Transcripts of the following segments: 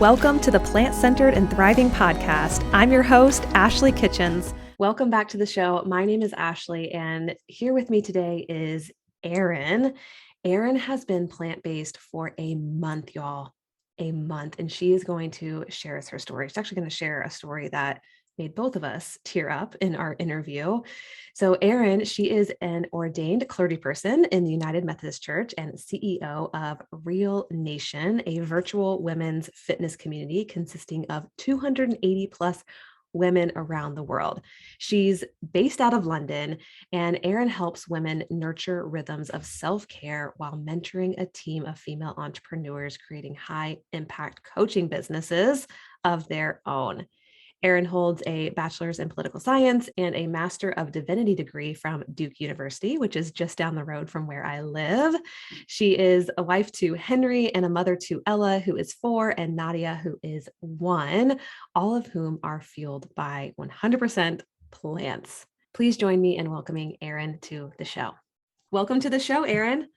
Welcome to the Plant-Centered and Thriving podcast. I'm your host, Ashley Kitchens. Welcome back to the show. My name is Ashley, and here with me today is Erin. Erin has been plant-based for a month, y'all. A month, and she is going to share us her story. She's actually going to share a story that made both of us tear up in our interview. So Erin, she is an ordained clergy person in the United Methodist Church and CEO of Real Nation, a virtual women's fitness community consisting of 280 plus women around the world. She's based out of London, and Erin helps women nurture rhythms of self-care while mentoring a team of female entrepreneurs creating high impact coaching businesses of their own. Erin holds a bachelor's in political science and a master of divinity degree from Duke University, which is just down the road from where I live. She is a wife to Henry and a mother to Ella, who is 4, and Nadia, who is 1, all of whom are fueled by 100% plants. Please join me in welcoming Erin to the show. Welcome to the show, Erin.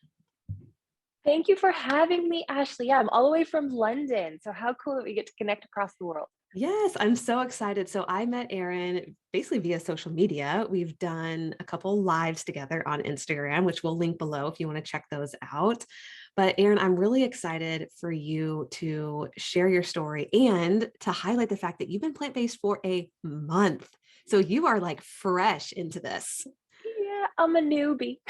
Thank you for having me, Ashley. Yeah, I'm all the way from London. So how cool that we get to connect across the world. Yes, I'm so excited. So I met Erin basically via social media. We've done a couple lives together on Instagram, which we'll link below if you want to check those out. But Erin, I'm really excited for you to share your story and to highlight the fact that you've been plant-based for a month. So you are like fresh into this. Yeah, I'm a newbie.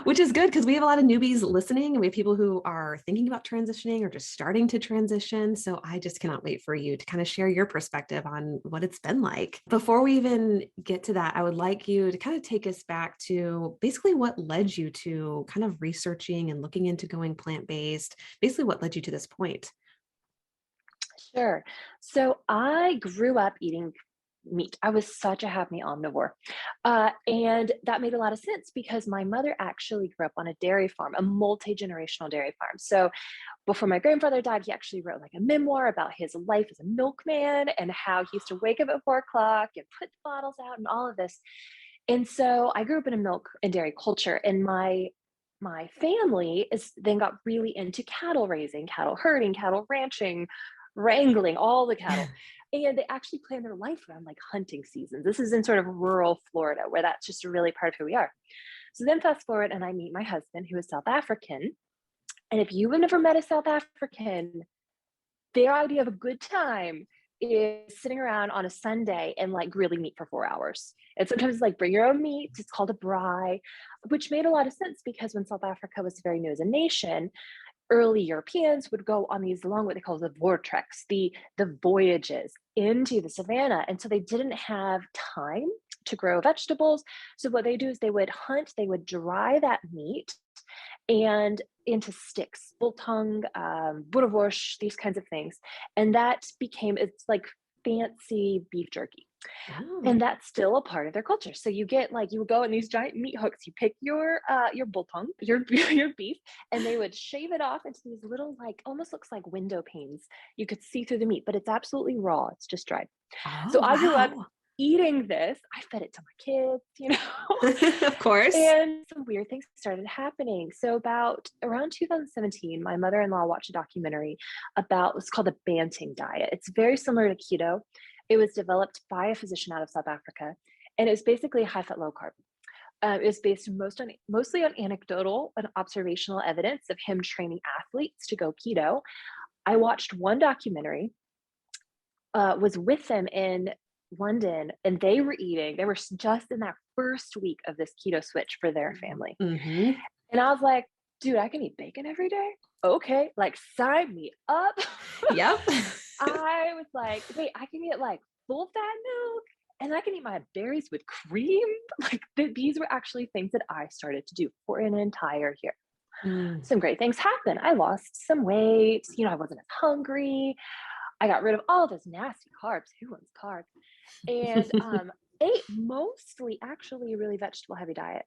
Which is good because we have a lot of newbies listening, and we have people who are thinking about transitioning or just starting to transition. So I just cannot wait for you to kind of share your perspective on what it's been like. Before we even get to that, I would like you to kind of take us back to basically what led you to kind of researching and looking into going plant-based, basically what led you to this point. Sure. So I grew up eating meat. I was such a happy omnivore. And that made a lot of sense because my mother actually grew up on a dairy farm, a multi-generational dairy farm. So before my grandfather died, he actually wrote like a memoir about his life as a milkman and how he used to wake up at 4 o'clock and put the bottles out and all of this. And so I grew up in a milk and dairy culture, and my family then got really into cattle raising, cattle herding, cattle ranching, wrangling all the cattle. And they actually plan their life around like hunting seasons. This is in sort of rural Florida where that's just really part of who we are. So then fast forward and I meet my husband who is South African. And if you've never met a South African, their idea of a good time is sitting around on a Sunday and like grilling meat for 4 hours. And sometimes it's like bring your own meat. It's called a braai, which made a lot of sense because when South Africa was very new as a nation, early Europeans would go on these long, what they call the voortreks, the voyages into the savannah. And so they didn't have time to grow vegetables. So what they do is they would hunt, they would dry that meat and into sticks, biltong, boerewors, these kinds of things. And that became, it's like fancy beef jerky. Oh. And that's still a part of their culture. So you get like, you would go in these giant meat hooks, you pick your biltong, your beef, and they would shave it off into these little, like, almost looks like window panes. You could see through the meat, but it's absolutely raw. It's just dried. So Oh, I grew up wow. eating this. I fed it to my kids, Of course. and some weird things started happening. So about around 2017, my mother-in-law watched a documentary about what's called the Banting diet. It's very similar to keto. It was developed by a physician out of South Africa, and it was basically high-fat, low-carb. It was based mostly on anecdotal and observational evidence of him training athletes to go keto. I watched one documentary, was with them in London, and they were just in that first week of this keto switch for their family. Mm-hmm. And I was like, dude, I can eat bacon every day? Okay, like sign me up. Yep. I was like, wait, I can get like full fat milk and I can eat my berries with cream. Like these were actually things that I started to do for an entire year. Mm. Some great things happened. I lost some weight. I wasn't as hungry. I got rid of all those nasty carbs. Who wants carbs? And ate mostly actually a really vegetable heavy diet.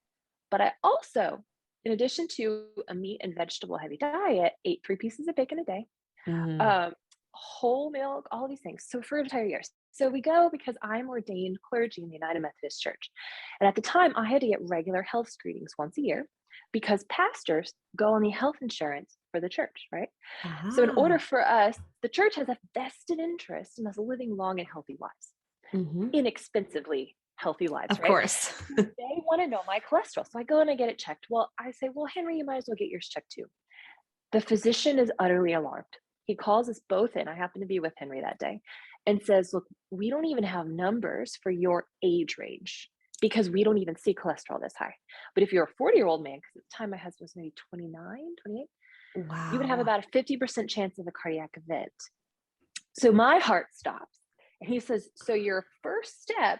But I also, in addition to a meat and vegetable heavy diet, ate 3 pieces of bacon a day, Mm. um, whole milk, all these things. So for an entire year. So we go because I'm ordained clergy in the United Methodist Church. And at the time, I had to get regular health screenings once a year. because pastors go on the health insurance for the church, right? So in order Ah. for us, the church has a vested interest in us living long and healthy lives, Mhm. inexpensively healthy lives, Of right? course. So they want to know my cholesterol. So I go and I get it checked. Well, I say, well, Henry, you might as well get yours checked too. The physician is utterly alarmed. He calls us both in. I happen to be with Henry that day and says, look, we don't even have numbers for your age range because we don't even see cholesterol this high. But if you're a 40-year-old man, because at the time my husband was maybe 29, 28, you would have Wow. about a 50% chance of a cardiac event. So my heart stops. And he says, so your first step,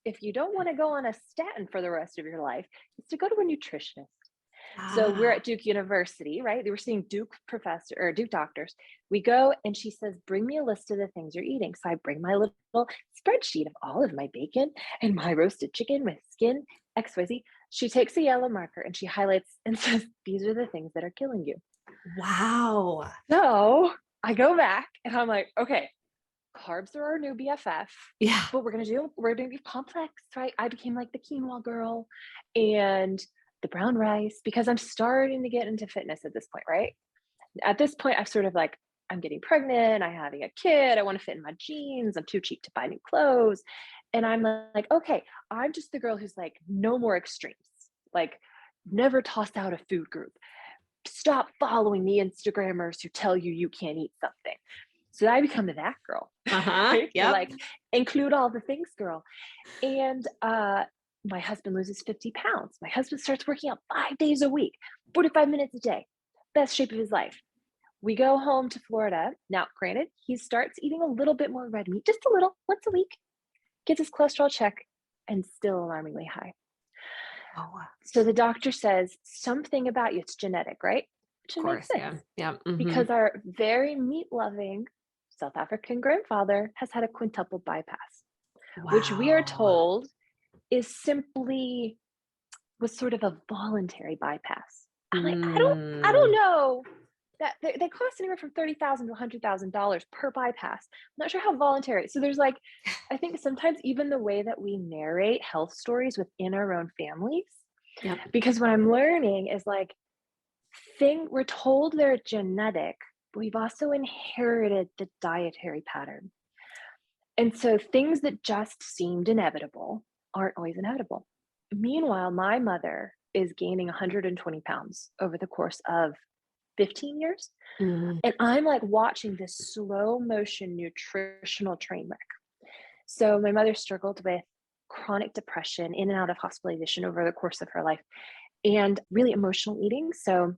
if you don't want to go on a statin for the rest of your life, is to go to a nutritionist. So we're Ah. at Duke University, right? They were seeing Duke professor or Duke doctors. We go and she says, bring me a list of the things you're eating. So I bring my little spreadsheet of all of my bacon and my roasted chicken with skin, XYZ. She takes a yellow marker and she highlights and says, these are the things that are killing you. Wow. So I go back and I'm like, okay, carbs are our new BFF. Yeah. But we're gonna be complex, right? I became like the quinoa girl and the brown rice because I'm starting to get into fitness at this point, right? At this point, I've sort of like, I'm getting pregnant, I'm having a kid, I want to fit in my jeans, I'm too cheap to buy new clothes. And I'm like, okay, I'm just the girl who's like, no more extremes, like never tossed out a food group. Stop following the Instagrammers who tell you you can't eat something. So I become that girl, Uh-huh. right? The Yep. like include all the things girl. And my husband loses 50 pounds. My husband starts working out 5 days a week, 45 minutes a day, best shape of his life. We go home to Florida. Now, granted, he starts eating a little bit more red meat, just a little, once a week, gets his cholesterol check, and still alarmingly high. Oh, So the doctor says something about you, it's genetic, right? Which of it makes course. sense Yeah. Yeah. Mhm. because our very meat loving South African grandfather has had a quintuple bypass, which we are Wow. told is simply was sort of a voluntary bypass. I'm like, I don't Mm. know that they cost anywhere from $30,000 to $100,000 per bypass. I'm not sure how voluntary. So there's like, I think sometimes even the way that we narrate health stories within our own families, Yep. because what I'm learning is like, we're told they're genetic, but we've also inherited the dietary pattern. And so things that just seemed inevitable aren't always inevitable. Meanwhile, my mother is gaining 120 pounds over the course of 15 years. Mm. And I'm like watching this slow motion nutritional train wreck. So my mother struggled with chronic depression, in and out of hospitalization over the course of her life, and really emotional eating. So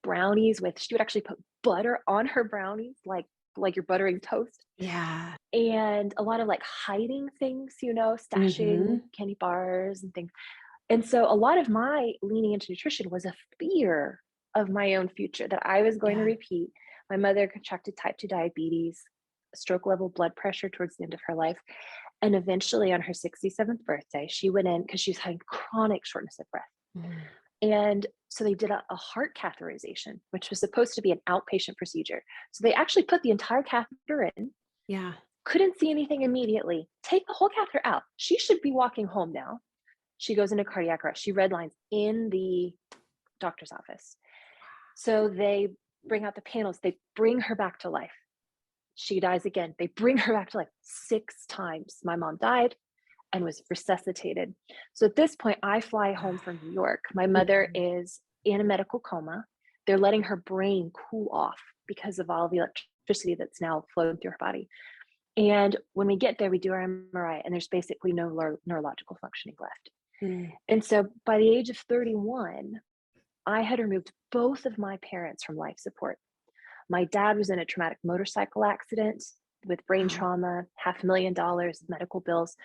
brownies with, she would actually put butter on her brownies, like you're buttering toast, Yeah. and a lot of like hiding things, stashing Mhm. candy bars and things. And so a lot of my leaning into nutrition was a fear of my own future that I was going to Yeah. repeat. My mother contracted type 2 diabetes, stroke level blood pressure towards the end of her life. And eventually on her 67th birthday, she went in because she was having chronic shortness of breath. Mm. And so they did a heart catheterization, which was supposed to be an outpatient procedure. So they actually put the entire catheter in, Yeah. couldn't see anything immediately, take the whole catheter out. She should be walking home now. She goes into cardiac arrest. She redlines in the doctor's office. So they bring out the panels. They bring her back to life. She dies again. They bring her back to life 6 times. My mom died and was resuscitated. So at this point, I fly home from New York. My mother Mhm. is in a medical coma. They're letting her brain cool off because of all the electricity that's now flowing through her body. And when we get there, we do our MRI, and there's basically no neurological functioning left. Mm. And so by the age of 31, I had removed both of my parents from life support. My dad was in a traumatic motorcycle accident with brain Wow. trauma, $500,000 medical bills.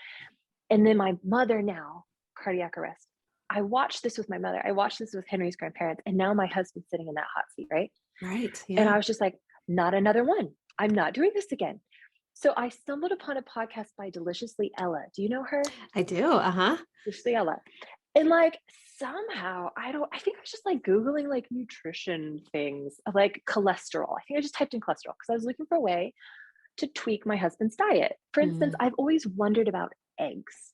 And then my mother now, cardiac arrest. I watched this with my mother. I watched this with Henry's grandparents. And now my husband's sitting in that hot seat, right? Right. And Yeah. I was just like, not another one. I'm not doing this again. So I stumbled upon a podcast by Deliciously Ella. Do you know her? I do. Uh-huh. Deliciously Ella. And like somehow, I think I was just like Googling like nutrition things of like cholesterol. I think I just typed in cholesterol because I was looking for a way to tweak my husband's diet. For instance, Mm. I've always wondered about eggs.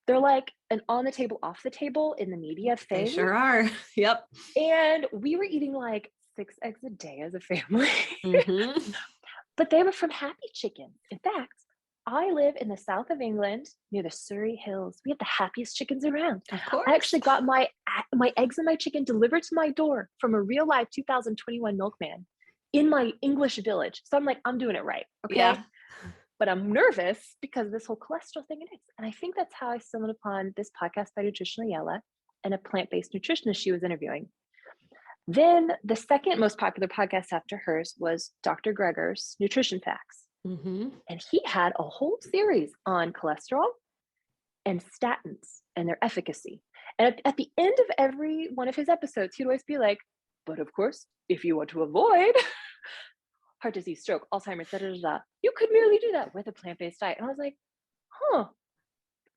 They're like an on the table, off the table in the media They thing. sure are. Yep. And we were eating like 6 eggs a day as a family. Mhm. But they were from Happy Chickens. In fact, I live in the south of England near the Surrey Hills. We have the happiest chickens around. Of I course. actually got my eggs and my chicken delivered to my door from a real live 2021 milkman in my English village. So I'm like, I'm doing it right, okay? Yeah. But I'm nervous because of this whole cholesterol thing and eggs. And I think that's how I stumbled upon this podcast by Nutritional Yella and a plant-based nutritionist she was interviewing. Then the second most popular podcast after hers was Dr. Greger's Nutrition Facts. Mhm. And he had a whole series on cholesterol and statins and their efficacy. And at the end of every one of his episodes, he'd always be like, but of course, if you want to avoid heart disease, stroke, Alzheimer's, da, da, da, da, you could merely do that with a plant-based diet. And I was like, huh,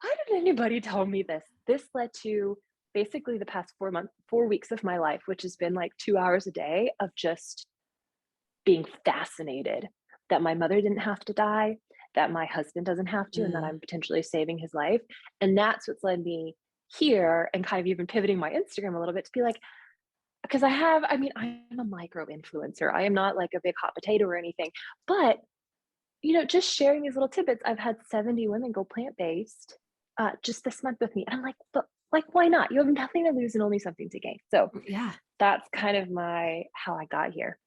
why didn't anybody tell me this? This led to basically the past 4 weeks of my life, which has been like 2 hours a day of just being fascinated that my mother didn't have to die, that my husband doesn't have to, and that Mm. I'm potentially saving his life. And that's what's led me here and kind of even pivoting my Instagram a little bit to be like, because I mean, I'm a micro influencer. I am not like a big hot potato or anything, but just sharing these little tidbits. I've had 70 women go plant-based just this month with me. And I'm like, but like, why not? You have nothing to lose and only something to gain. So Yeah. that's kind of how I got here.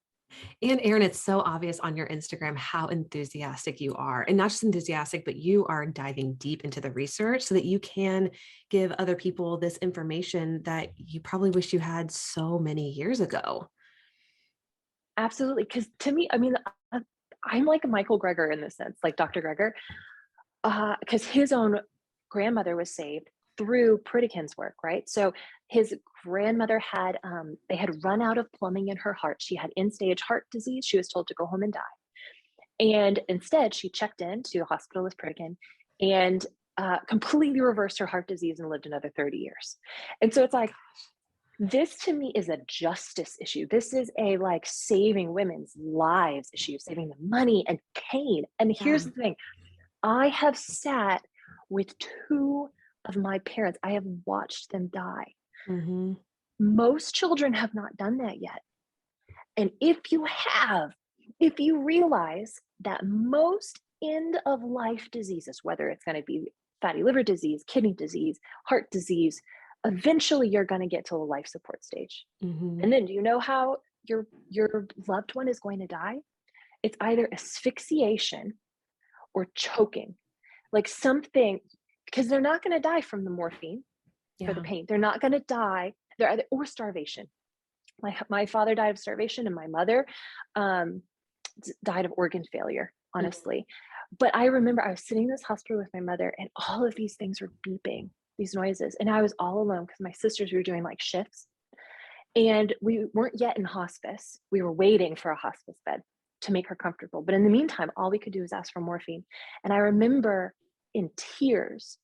And Erin, it's so obvious on your Instagram how enthusiastic you are. And not just enthusiastic, but you are diving deep into the research so that you can give other people this information that you probably wish you had so many years ago. Absolutely. Because to me, I mean, I'm like a Michael Greger in this sense, like Dr. Greger, because his own grandmother was saved through Pritikin's work, right? So his grandmother they had run out of plumbing in her heart. She had end-stage heart disease. She was told to go home and die. And instead, she checked into a hospital with Pritikin and completely reversed her heart disease and lived another 30 years. And so it's like, this to me is a justice issue. This is a like saving women's lives issue, saving them money and pain. And here's Yeah. the thing, I have sat with two of my parents, I have watched them die. Hmm. Most children have not done that yet. And if you realize that most end of life diseases, whether it's going to be fatty liver disease, kidney disease, heart disease, eventually you're going to get to a life support stage. Hmm. And then do you know how your loved one is going to die? It's either asphyxiation or choking. Like something, because they're not going to die from the morphine for the Yeah. pain. They're not going to die, or starvation. My father died of starvation, and my mother um, died of organ failure, Mm. honestly. But I remember I was sitting in this hospital with my mother, and all of these things were beeping, these noises. And I was all alone because my sisters were doing like shifts. And we weren't yet in hospice. We were waiting for a hospice bed to make her comfortable. But in the meantime, all we could do was ask for morphine. And I remember in tears,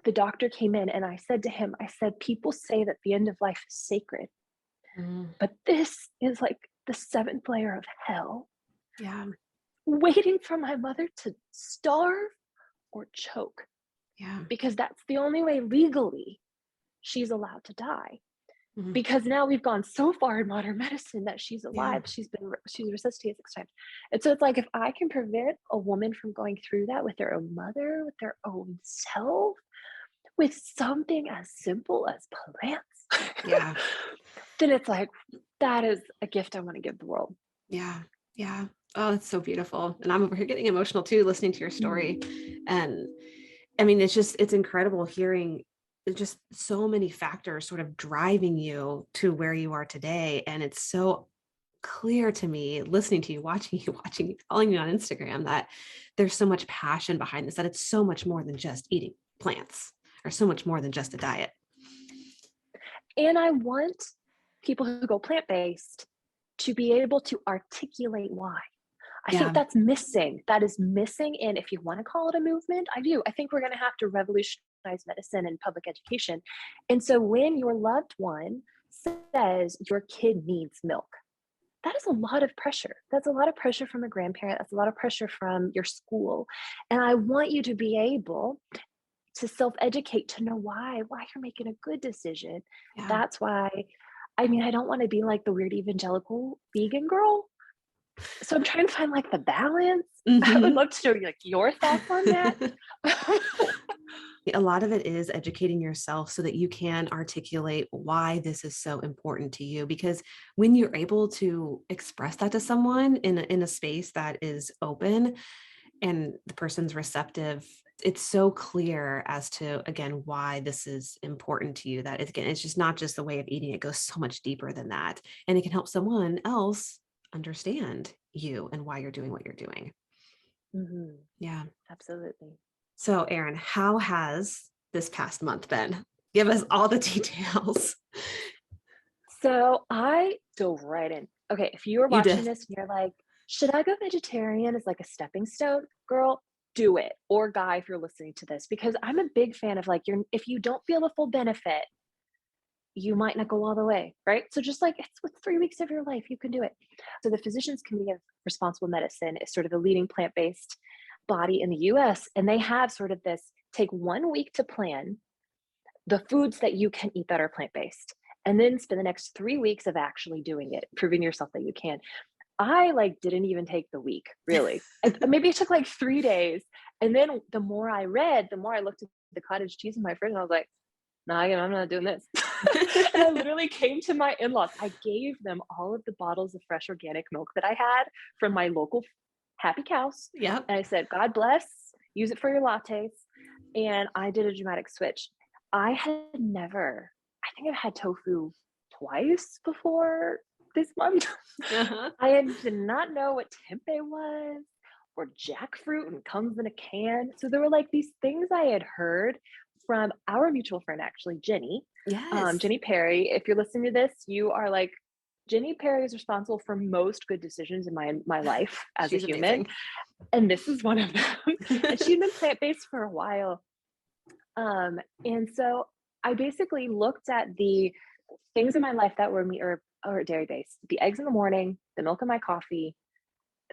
the doctor came in and I said to him, I said, people say that the end of life is sacred, Mm. but this is like the seventh layer of hell, Yeah. waiting for my mother to starve or choke, Yeah. because that's the only way legally she's allowed to die. Mhm. Because now we've gone so far in modern medicine that she's Yeah. alive, she's resuscitated 6 times. And so it's like, if I can prevent a woman from going through that with their own mother, with their own self, with something as simple as plants, Yeah. then it's like, that is a gift I want to give the world. Yeah. Yeah. Oh, that's so beautiful. And I'm over here getting emotional too, listening to your story. And I mean, it's incredible hearing just so many factors sort of driving you to where you are today. And it's so clear to me listening to you, watching you, following you on Instagram, that there's so much passion behind this, that it's so much more than just eating plants or so much more than just a diet. And I want people who go plant-based to be able to articulate why. I think Yeah. that's missing. That is missing. And if you want to call it a movement, I do. I think we're going to have to revolutionize medicine and public education. And so when your loved one says your kid needs milk, that is a lot of pressure. That's a lot of pressure from a grandparent. That's a lot of pressure from your school. And I want you to be able to self-educate, to know why you're making a good decision. Yeah. That's why, I mean, I don't want to be like the weird evangelical vegan girl. So I'm trying to find like the balance. I would Mhm. love to know like your thoughts on that. A lot of it is educating yourself so that you can articulate why this is so important to you. Because when you're able to express that to someone in a space that is open and the person's receptive, it's so clear as to, again, why this is important to you, that again, it's just not just the way of eating. It goes so much deeper than that. And it can help someone else understand you and why you're doing what you're doing. Mhm. Yeah. Absolutely. So, Erin, how has this past month been? Give us all the details. So I dove right in. Okay, if you are You watching did. this and you're like, should I go vegetarian as like a stepping stone? Girl, do it. Or guy, if you're listening to this, because I'm a big fan of like if you don't feel the full benefit, you might not go all the way, right? So just like it's with 3 weeks of your life, you can do it. So the Physicians Committee of Responsible Medicine is sort of the leading plant-based body in the US. And they have sort of this take 1 week to plan the foods that you can eat that are plant-based, and then spend the next 3 weeks of actually doing it, proving yourself that you can. I like didn't even take the week, really. Maybe it took like 3 days. And then the more I read, the more I looked at the cottage cheese in my fridge and I was like, no, I'm not doing this. And I literally came to my in-laws. I gave them all of the bottles of fresh organic milk that I had from my local Happy Cows. Yep. And I said, God bless, use it for your lattes. And I did a dramatic switch. I think I've had tofu twice before this month. Uh-huh. did not know what tempeh was or jackfruit and comes in a can. So there were like these things I had heard from our mutual friend, actually, Jenny. Yes. Jenny Perry. If you're listening to this, you are like, Jenny Perry is responsible for most good decisions in my life as a She's human. amazing. And this is one of them. And she'd been plant-based for a while. And so I basically looked at the things in my life that were meat or dairy based, the eggs in the morning, the milk in my coffee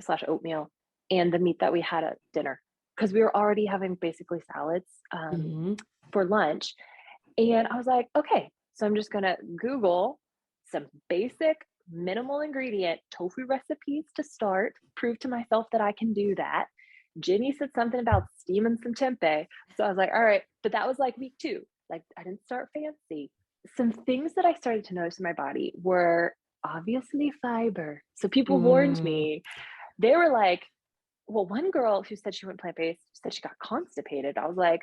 slash oatmeal, and the meat that we had at dinner. Because we were already having basically salads Mhm. for lunch. And I was like, okay, so I'm just going to Google some basic minimal ingredient tofu recipes to start, prove to myself that I can do that. Jenny said something about steaming some tempeh. So I was like, all right, but that was like week 2. Like I didn't start fancy. Some things that I started to notice in my body were obviously fiber. So people warned Mm. me. They were like, well, one girl who said she went plant-based said she got constipated. I was like,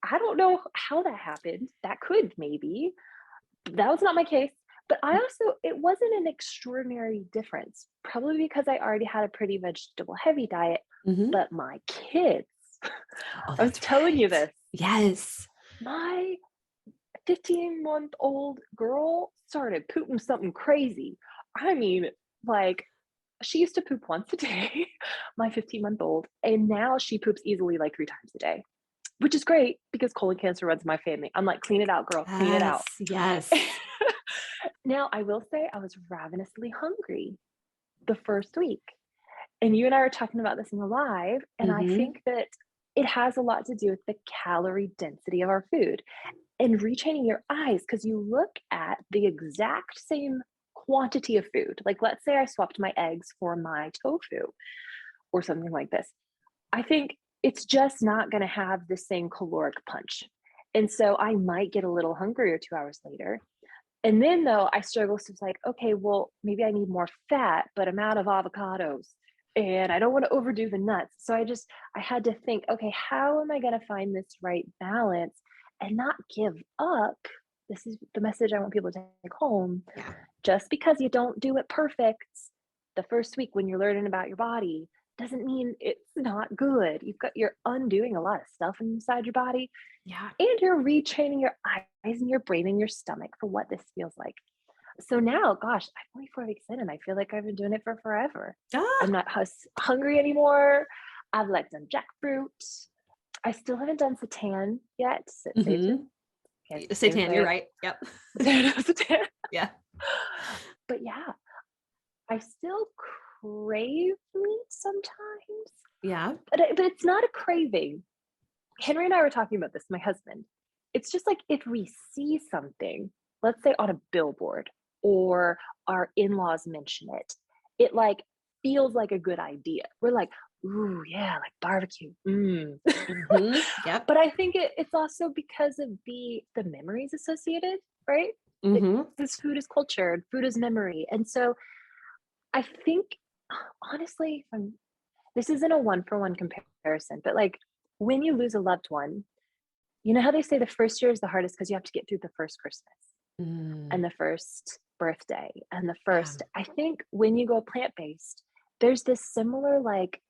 I don't know how that happened. That could maybe. That was not my case. But it wasn't an extraordinary difference, probably because I already had a pretty vegetable heavy diet. Mhm. But my kids, Oh, I was that's telling you right. this, Yes. my 15-month-old girl started pooping something crazy. I mean, like, she used to poop once a day, my 15-month-old, and now she poops easily like 3 times a day, which is great because colon cancer runs my family. I'm like, clean it out, girl, clean it out. Yes. Yes. Now, I will say I was ravenously hungry the first week. And you and I were talking about this in the live, and I Mhm. think that it has a lot to do with the calorie density of our food and retraining your eyes because you look at the exact same quantity of food. Like, let's say I swapped my eggs for my tofu or something like this. I think it's just not going to have the same caloric punch. And so I might get a little hungrier 2 hours later. And then though I struggle, so it's like, okay, well, maybe I need more fat, but I'm out of avocados and I don't want to overdo the nuts. So I had to think, okay, how am I going to find this right balance and not give up? This is the message I want people to take home. Yeah. Just because you don't do it perfect the first week when you're learning about your body doesn't mean it's not good. You're undoing a lot of stuff inside your body Yeah. and you're retraining your eyes and your brain and your stomach for what this feels like. So now, gosh, I'm only 4 weeks in and I feel like I've been doing it for forever. Ah. I'm not hungry anymore. I've like done jackfruit. I still haven't done seitan yet. Mhm. Seitan? Can't even Satan, say you're it. right. Yep. Seitan. Yeah. But yeah, I still crave meat sometimes, Yeah. but it's not a craving. Henry and I were talking about this, my husband. It's just like if we see something, let's say on a billboard or our in-laws mention it, it like feels like a good idea. We're like, ooh, yeah, like barbecue. Mm. Yep. But I think it's also because of the memories associated, right? Hmm. Because food is culture and food is memory. And so I think, honestly, this isn't a one for one comparison, but like when you lose a loved one, you know how they say the first year is the hardest because you have to get through the first Christmas Mm, and the first birthday and the yeah. first, I think when you go plant-based, there's this similar like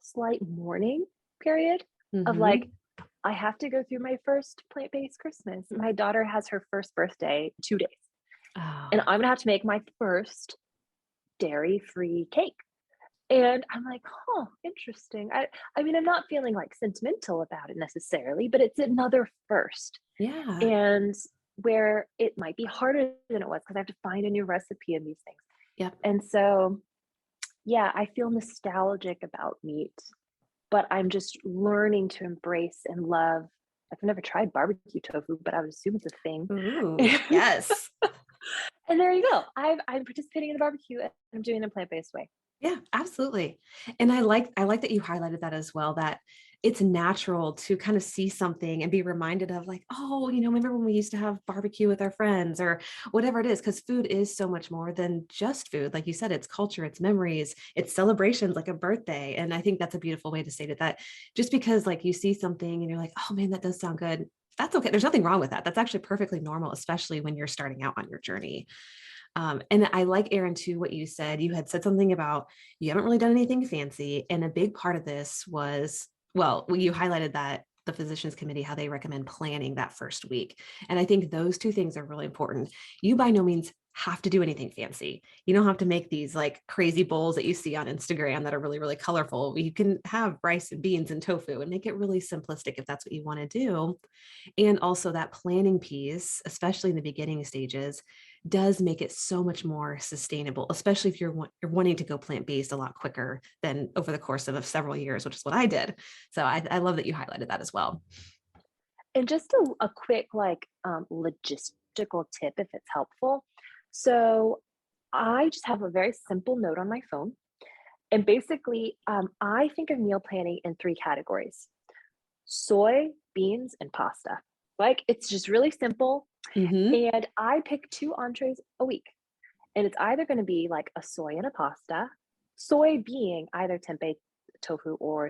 slight mourning period of like, Hmm. I have to go through my first plant-based Christmas. My daughter has her first birthday 2 days, and Oh, I'm gonna have to make my first dairy-free cake. And I'm like, huh, interesting. I mean, I'm not feeling like sentimental about it necessarily, but it's another first. yeah. And where it might be harder than it was because I have to find a new recipe and these things. Yep. And so, yeah, I feel nostalgic about meat, but I'm just learning to embrace and love. I've never tried barbecue tofu, but I would assume it's a thing. Ooh, yes. And there you go. I'm participating in a barbecue and I'm doing it in a plant-based way. Yeah, absolutely. And I like that you highlighted that as well, that it's natural to kind of see something and be reminded of like, oh, remember when we used to have barbecue with our friends or whatever it is, because food is so much more than just food. Like you said, it's culture, it's memories, it's celebrations like a birthday. And I think that's a beautiful way to state it, that just because like you see something and you're like, oh man, that does sound good. That's okay. There's nothing wrong with that. That's actually perfectly normal, especially when you're starting out on your journey. And I like, Erin, too, what you said. You had said something about you haven't really done anything fancy. And a big part of this was, well, you highlighted that the physicians committee, how they recommend planning that first week. And I think those two things are really important. You by no means have to do anything fancy. You don't have to make these like crazy bowls that you see on Instagram that are really, really colorful. You can have rice and beans and tofu and make it really simplistic if that's what you want to do. And also that planning piece, especially in the beginning stages, does make it so much more sustainable, especially if you're wanting to go plant-based a lot quicker than over the course of several years, which is what I did. So I love that you highlighted that as well. And just a quick like logistical tip if it's helpful. So I just have a very simple note on my phone. And basically, I think of meal planning in three categories: soy, beans, and pasta. Like it's just really simple. Hmm. And I pick two entrees a week. And it's either going to be like a soy and a pasta, soy being either tempeh, tofu, or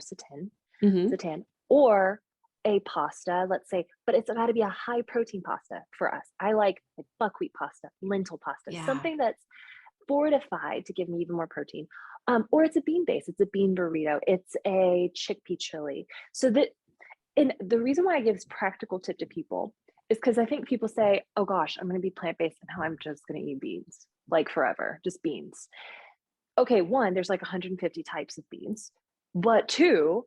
Hmm. seitan, or a pasta, let's say, but it's got to be a high protein pasta for us. I like buckwheat pasta, lentil pasta, Yeah. something that's fortified to give me even more protein. Or it's a bean base, it's a bean burrito, it's a chickpea chili. So that, and the reason why I give this practical tip to people is because I think people say, oh gosh, I'm going to be plant based and now I'm just going to eat beans like forever, just beans. Okay, one, there's like 150 types of beans. But two,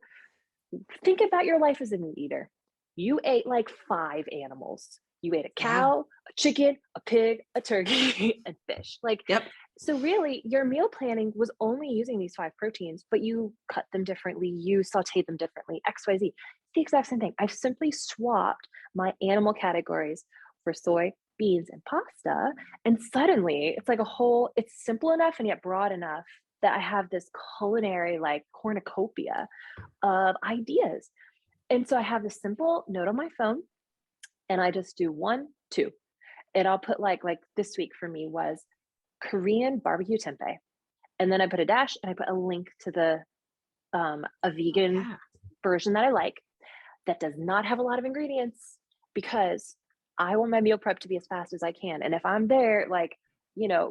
think about your life as a meat eater. You ate like five animals. You ate a Yeah. cow, a chicken, a pig, a turkey, and fish. Like, Yep. so really, your meal planning was only using these five proteins, but you cut them differently, you sauteed them differently, XYZ. It's the exact same thing. I've simply swapped my animal categories for soy, beans, and pasta. And suddenly it's like it's simple enough and yet broad enough that I have this culinary like cornucopia of ideas. And so I have this simple note on my phone and I just do one, two. And I'll put like this week for me was Korean barbecue tempeh. And then I put a dash and I put a link to a Oh, vegan yeah. version that I like that does not have a lot of ingredients because I want my meal prep to be as fast as I can. And if I'm there, like,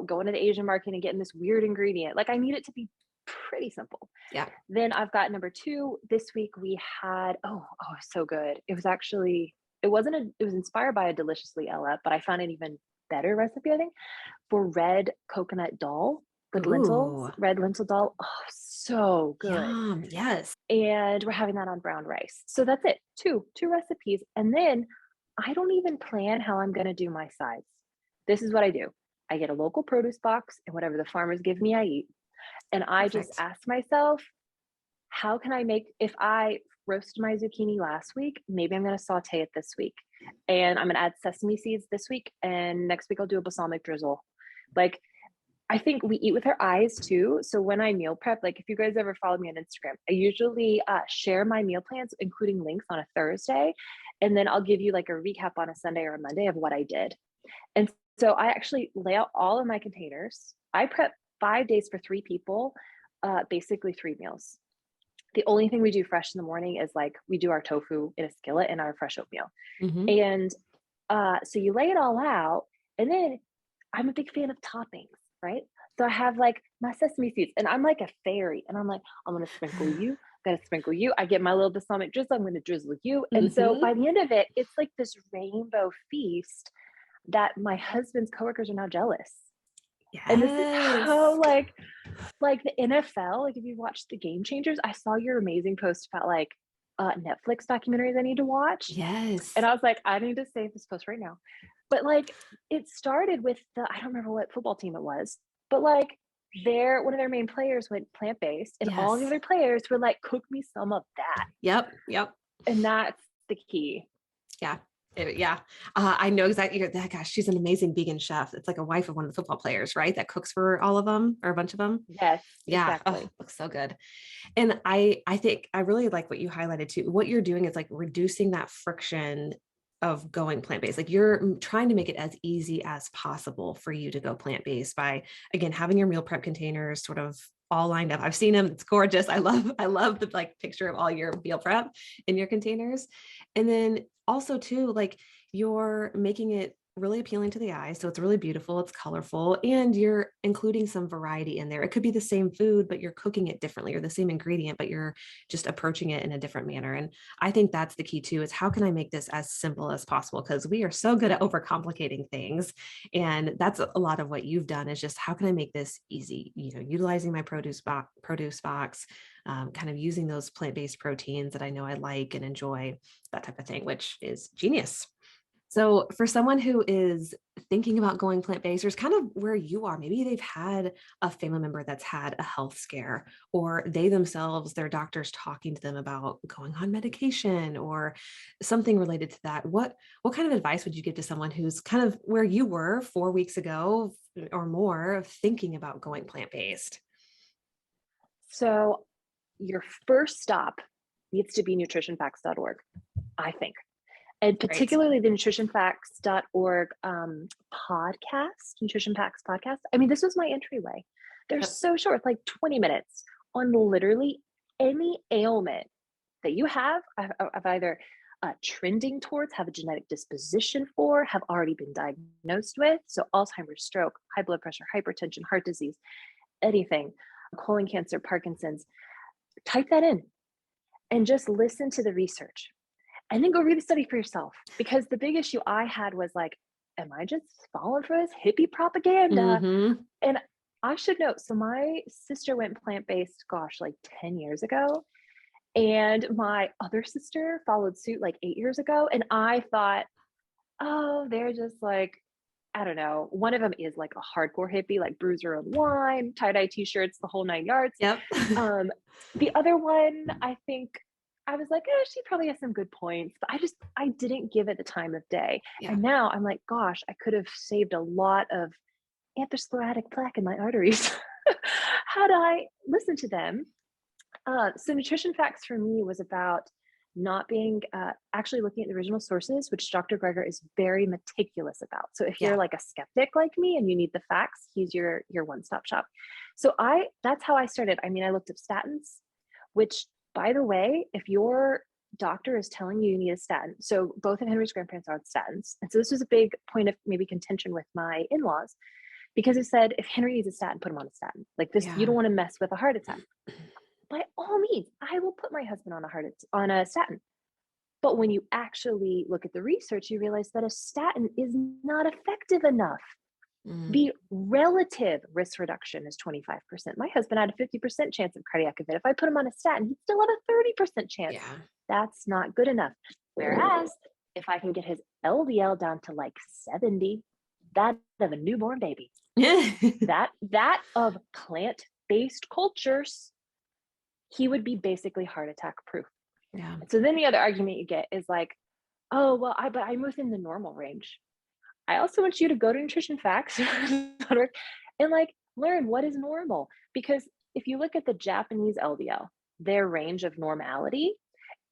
going to the Asian market and getting this weird ingredient, like I need it to be pretty simple. Yeah. Then I've got number two. This week we had, so good. It was actually, it was inspired by a Deliciously Ella, but I found an even better recipe, I think, for red coconut dal with lentils, Ooh. red lentil dal. Oh, so good. Yum. Yes. And we're having that on brown rice. So that's it. Two recipes. And then I don't even plan how I'm going to do my sides. This is what I do. I get a local produce box and whatever the farmers give me, I eat. And I just Perfect. ask myself, how can I make, if I roasted my zucchini last week. Maybe I'm going to saute it this week. And I'm going to add sesame seeds this week. And next week I'll do a balsamic drizzle. Like, I think we eat with our eyes too. So when I meal prep, like if you guys ever follow me on Instagram, I usually share my meal plans, including links on a Thursday. And then I'll give you like a recap on a Sunday or a Monday of what I did. And so I actually lay out all of my containers. I prep 5 days for 3 people, basically 3 meals. The only thing we do fresh in the morning is like we do our tofu in a skillet and our fresh oatmeal. Mm-hmm. And so you lay it all out. And then I'm a big fan of toppings, right? So I have like my sesame seeds and I'm like a fairy and I'm like, I'm going to sprinkle you, going to sprinkle you. I get my little balsamic drizzle. I'm going to drizzle you. And so by the end of it, it's like this rainbow feast that my husband's coworkers are now jealous. Yes. And this is how like the NFL, like if you watched the Game Changers, I saw your amazing post about like Netflix documentaries I need to watch. Yes. And I was like, I need to save this post right now. But like it started with I don't remember what football team it was, but like one of their main players went plant-based and all the other players were like, cook me some of that. Yep. And that's the key. Yeah. I know exactly that. Gosh, she's an amazing vegan chef. It's like a wife of one of the football players, right? That cooks for all of them or a bunch of them. Yes. Yeah. Exactly. Oh, looks so good. And I think I really like what you highlighted too. What you're doing is like reducing that friction of going plant-based. Like you're trying to make it as easy as possible for you to go plant-based by, again, having your meal prep containers sort of all lined up. I've seen them. It's gorgeous. I love the like picture of all your meal prep in your containers. And then also too, like you're making it really appealing to the eye. So it's really beautiful. It's colorful and you're including some variety in there. It could be the same food, but you're cooking it differently or the same ingredient, but you're just approaching it in a different manner. And I think that's the key too, is how can I make this as simple as possible? Because we are so good at overcomplicating things. And that's a lot of what you've done is just how can I make this easy? Utilizing my produce box, kind of using those plant-based proteins that I know I like and enjoy, that type of thing, which is genius. So for someone who is thinking about going plant-based, or kind of where you are, maybe they've had a family member that's had a health scare, or they themselves, their doctor's talking to them about going on medication or something related to that. What kind of advice would you give to someone who's kind of where you were 4 weeks ago or more of thinking about going plant-based? So your first stop needs to be nutritionfacts.org, I think. And particularly the nutritionfacts.org podcast, Nutrition Facts podcast. I mean, this was my entryway. They're so short, like 20 minutes on literally any ailment that you have either trending towards, have a genetic disposition for, have already been diagnosed with. So Alzheimer's, stroke, high blood pressure, hypertension, heart disease, anything, colon cancer, Parkinson's. Type that in and just listen to the research. And then go read the study for yourself. Because the big issue I had was like, am I just falling for this hippie propaganda? Mm-hmm. And I should note, so my sister went plant-based, like 10 years ago. And my other sister followed suit like 8 years ago. And I thought, oh, they're just like, I don't know. One of them is like a hardcore hippie, like bruiser and wine, tie-dye t-shirts, the whole 9 yards. Yep. The other one, I think, I was like, she probably has some good points, but I didn't give it the time of day. Yeah. And now I'm like, gosh, I could have saved a lot of atherosclerotic plaque in my arteries had I listened to them. So Nutrition Facts for me was about not being actually looking at the original sources, which Dr. Greger is very meticulous about. So if you're like a skeptic like me and you need the facts, he's your one-stop shop. So that's how I started. I mean, I looked up statins, which, by the way, if your doctor is telling you need a statin, so both of Henry's grandparents are on statins. And so this was a big point of maybe contention with my in-laws, because he said, if Henry needs a statin, put him on a statin. Like this, you don't want to mess with a heart attack. By all means, I will put my husband on a statin. But when you actually look at the research, you realize that a statin is not effective enough. The relative risk reduction is 25%. My husband had a 50% chance of cardiac event. If I put him on a statin, he'd still have a 30% chance. Yeah. That's not good enough. Whereas if I can get his LDL down to like 70, that of a newborn baby, that of plant-based cultures, he would be basically heart attack proof. Yeah. So then the other argument you get is like, oh, well, but I'm within the normal range. I also want you to go to nutrition facts and like learn what is normal. Because if you look at the Japanese LDL, their range of normality,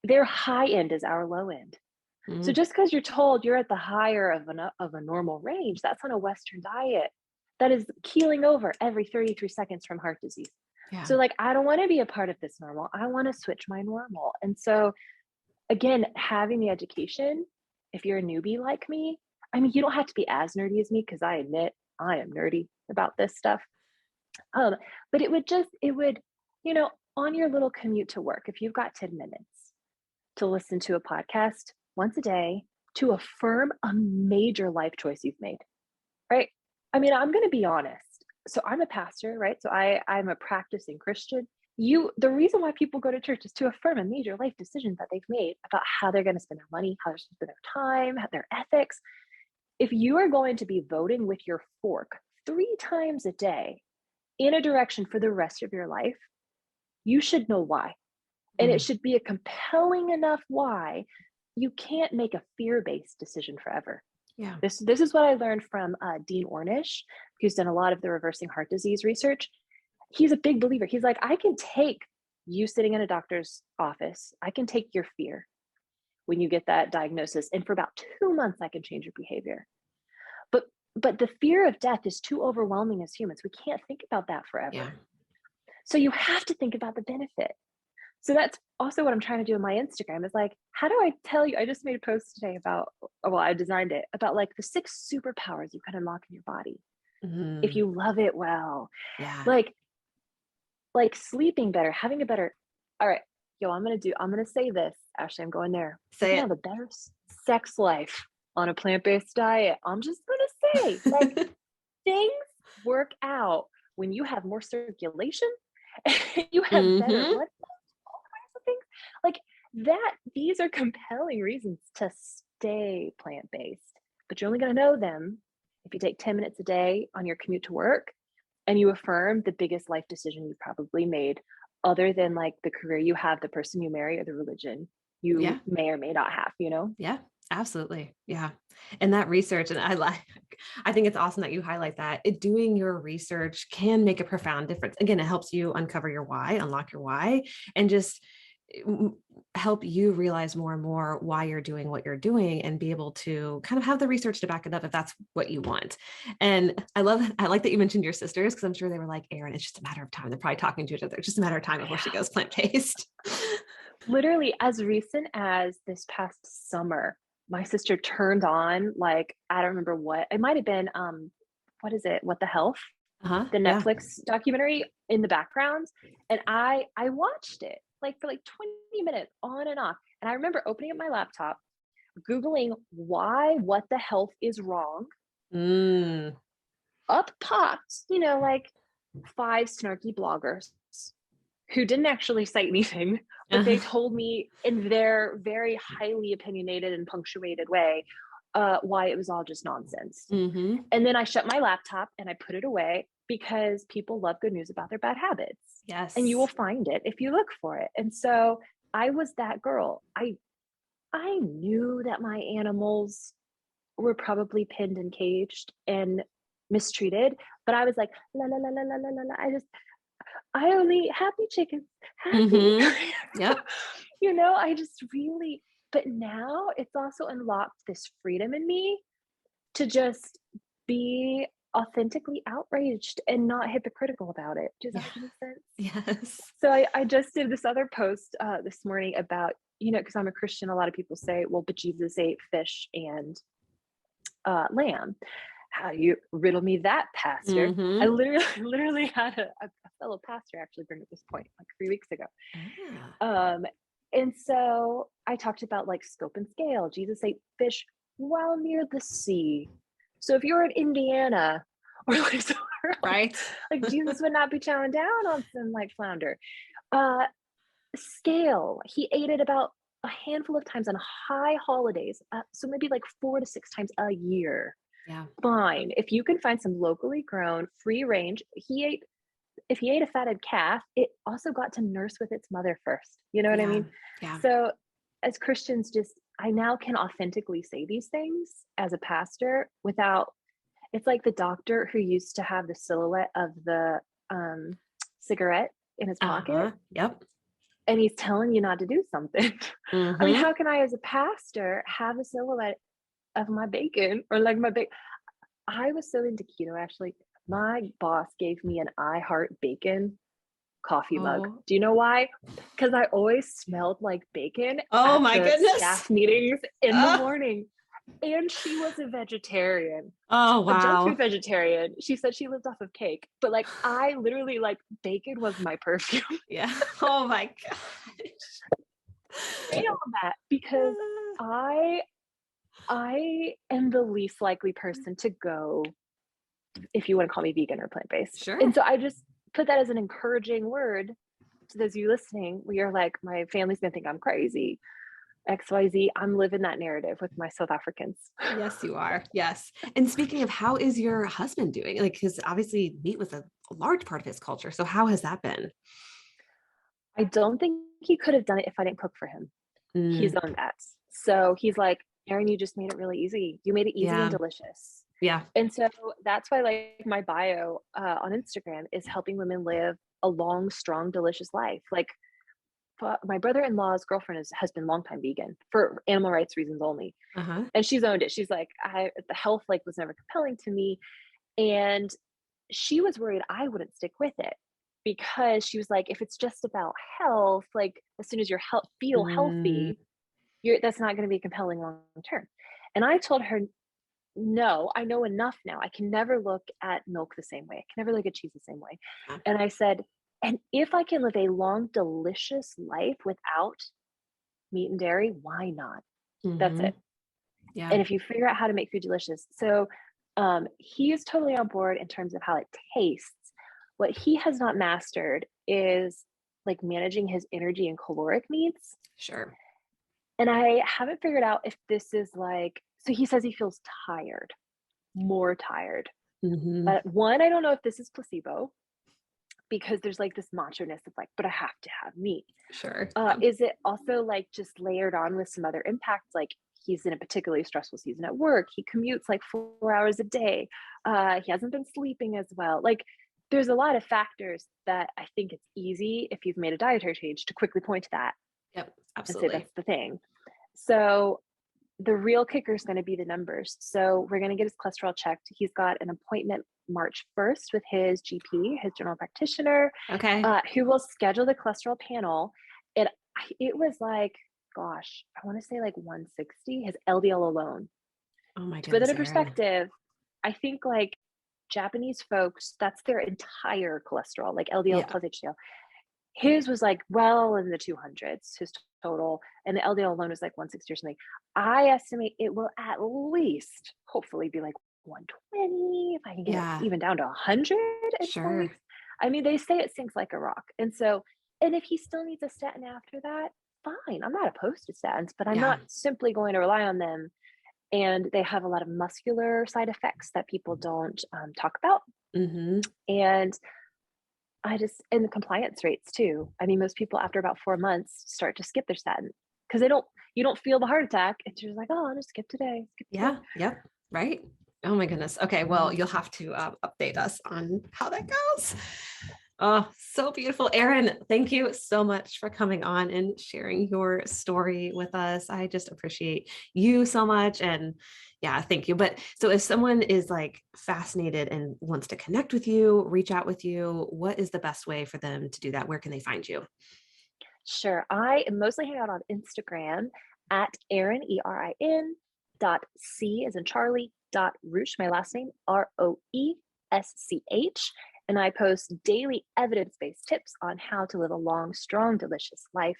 their high end is our low end. So Mm. just because you're told you're at the higher of a normal range, that's on a Western diet that is keeling over every 33 seconds from heart disease. Yeah. So like, I don't want to be a part of this normal. I want to switch my normal. And so again, having the education, if you're a newbie like me, I mean, you don't have to be as nerdy as me because I admit I am nerdy about this stuff. Um, but it would, you know, on your little commute to work, if you've got 10 minutes to listen to a podcast once a day to affirm a major life choice you've made, right? I mean, I'm going to be honest. So I'm a pastor, right? So I'm a practicing Christian. The reason why people go to church is to affirm a major life decision that they've made about how they're going to spend their money, how they're going to spend their time, their ethics. If you are going to be voting with your fork 3 times a day in a direction for the rest of your life, you should know why. And it Mm. should be a compelling enough why. You can't make a fear-based decision forever. Yeah. This is what I learned from Dean Ornish, who's done a lot of the reversing heart disease research. He's a big believer. He's like, I can take you sitting in a doctor's office. I can take your fear when you get that diagnosis. And for about 2 months, I can change your behavior. But the fear of death is too overwhelming as humans. We can't think about that Yeah. forever. So you have to think about the benefit. So that's also what I'm trying to do on my Instagram is like, how do I tell you? I just made a post today about, well, I designed it about like the 6 superpowers you can unlock in your body if Mm. you love it well. Yeah. Like sleeping better, having a better, all right, I'm gonna say this, Ashley, I'm going there. You Say can it. have a better sex life on a plant-based diet. I'm just gonna say, like, things work out when you have more circulation, you have better Mm-hmm. blood flow, all kinds of things. Like that, these are compelling reasons to stay plant-based. But you're only gonna know them if you take 10 minutes a day on your commute to work and you affirm the biggest life decision you probably made, other than like the career you have, the person you marry, or the religion you Yeah. may or may not have, you know? Yeah, absolutely. Yeah. And that research, and I think it's awesome that you highlight that doing your research can make a profound difference. Again, it helps you uncover your why, unlock your why, and just help you realize more and more why you're doing what you're doing and be able to kind of have the research to back it up if that's what you want. And I like that you mentioned your sisters because I'm sure they were like, Erin, it's just a matter of time. They're probably talking to each other. It's just a matter of time before she Yeah. goes plant-based. Literally, as recent as this past summer, my sister turned on, like, I don't remember what, it might have been, what is it? What the Health? Uh-huh. The Yeah. Netflix documentary in the background. And I watched it like for like 20 minutes on and off. And I remember opening up my laptop, Googling why what the health is wrong. Mm. Up popped, like 5 snarky bloggers who didn't actually cite anything, but they Uh-huh. told me in their very highly opinionated and punctuated way why it was all just nonsense. Mm-hmm. And then I shut my laptop and I put it away because people love good news about their bad habits. And you will Yes. find it if you look for it. And so I was that girl. I knew that my animals were probably pinned and caged and mistreated, but I was like, la la la la la la la. I only eat happy chickens, happy. Mm-hmm. Yep. I just really, but now it's also unlocked this freedom in me to just be authentically outraged and not hypocritical about it. Does that Yeah. make any sense? Yes. So I just did this other post this morning about, because I'm a Christian, a lot of people say, well, but Jesus ate fish and lamb. How do you riddle me that, pastor? I Mm-hmm. literally had a fellow pastor actually bring up this point like 3 weeks ago. Ah. Um, and so I talked about like scope and scale. Jesus ate fish while near the sea. So if you're in Indiana or like somewhere else, Right. like Jesus would not be chowing down on some like flounder. Uh, Scale, he ate it about a handful of times on high holidays. So maybe like 4 to 6 times a year. Yeah. Fine. If you can find some locally grown, free range, he ate if he ate a fatted calf, it also got to nurse with its mother first. You know what I Yeah. mean? Yeah. So as Christians, just I now can authentically say these things as a pastor without, it's like the doctor who used to have the silhouette of the cigarette in his pocket Uh-huh. Yep. and he's telling you not to do something. I mean, Mm-hmm. how can I, as a pastor, have a silhouette of my bacon or like my bacon? I was so into keto, actually. My boss gave me an I Heart Bacon coffee mug. Oh. Do you know why? Because I always smelled like bacon Oh at my the goodness. staff meetings in the Uh, morning. And she was a vegetarian, oh a junk food wow. vegetarian. She said she lived off of cake, but like I literally like bacon was my perfume. Yeah. Oh my Say gosh. all that because I I am the least likely person to go, if you want to call me vegan or plant-based. And Sure. so I just put that as an encouraging word to those of you listening. We are like, my family's gonna think I'm crazy. XYZ. I'm living that narrative with my South Africans. Yes, you are. Yes. And speaking of, how is your husband doing? Like, because obviously meat was a large part of his culture. So how has that been? I don't think he could have done it if I didn't cook for him. He's Mm, owned that. So he's like, Erin, you just made it really easy. You made it easy and yeah. delicious. Yeah. And so that's why, like, my bio on Instagram is helping women live a long, strong, delicious life. Like, my brother-in-law's girlfriend has been longtime vegan for animal rights reasons only, Uh-huh. and she's owned it. She's like, the health like was never compelling to me, and she was worried I wouldn't stick with it because she was like, if it's just about health, like as soon as you're feel Mm, healthy, that's not going to be compelling long term. And I told her, no, I know enough now. I can never look at milk the same way. I can never look at cheese the same way. yeah. And I said, and if I can live a long, delicious life without meat and dairy, why not? That's Hmm. it. Yeah. And if you figure out how to make food delicious. So he is totally on board in terms of how it tastes. What he has not mastered is like managing his energy and caloric needs. Sure. And I haven't figured out if this is like, so he says he feels tired, more tired. Hmm. But one, I don't know if this is placebo because there's like this macho ness of like, but I have to have meat. Sure. Yeah. Is it also like just layered on with some other impacts? Like he's in a particularly stressful season at work. He commutes like 4 hours a day. He hasn't been sleeping as well. Like there's a lot of factors that I think it's easy if you've made a dietary change to quickly point to that Yep. and say Absolutely. that's the thing. So the real kicker is going to be the numbers. So we're going to get his cholesterol checked. He's got an appointment March 1st with his GP, his general practitioner, Okay. who will schedule the cholesterol panel. And it was like, gosh, I want to say like 160, his LDL alone. Oh my To put that goodness, in Erin. perspective, I think like Japanese folks, that's their entire cholesterol, like LDL Yeah. plus HDL. His was like well in the 200s, his total, and the LDL alone was like 160 or something. I estimate it will at least hopefully be like 120 if I can get it Yeah. even down to 100 in 4 weeks. Sure. I mean, they say it sinks like a rock. And so, and if he still needs a statin after that, fine. I'm not opposed to statins, but I'm Yeah. not simply going to rely on them. And they have a lot of muscular side effects that people don't talk about. Hmm. And and the compliance rates too. I mean, most people after about 4 months start to skip their statin because you don't feel the heart attack. It's just like, oh, I'll just skip today, skip today. Yeah. Yep. Right. Oh my goodness. Okay. Well, you'll have to update us on how that goes. Oh, so beautiful. Erin, thank you so much for coming on and sharing your story with us. I just appreciate you so much. And yeah, thank you. But so if someone is like fascinated and wants to connect with you, reach out with you, what is the best way for them to do that? Where can they find you? Sure. I mostly hang out on Instagram at Erin, Erin, dot C as in Charlie, dot Roosh, my last name, Roesch. And I post daily evidence based tips on how to live a long, strong, delicious life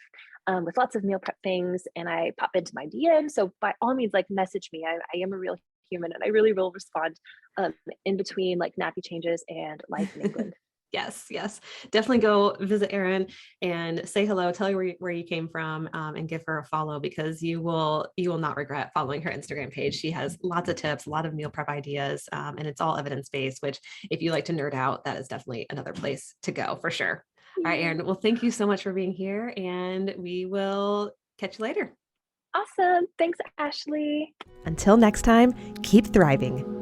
with lots of meal prep things. And I pop into my DM. So by all means, like message me. I am a real human and I really will respond in between like nappy changes and life in England. Yes, yes. Definitely go visit Erin and say hello, tell her where you came from, and give her a follow because you will not regret following her Instagram page. She has lots of tips, a lot of meal prep ideas, and it's all evidence-based, which if you like to nerd out, that is definitely another place to go for sure. All right, Yeah. Erin. Well, thank you so much for being here, and we will catch you later. Awesome. Thanks, Ashley. Until next time, keep thriving.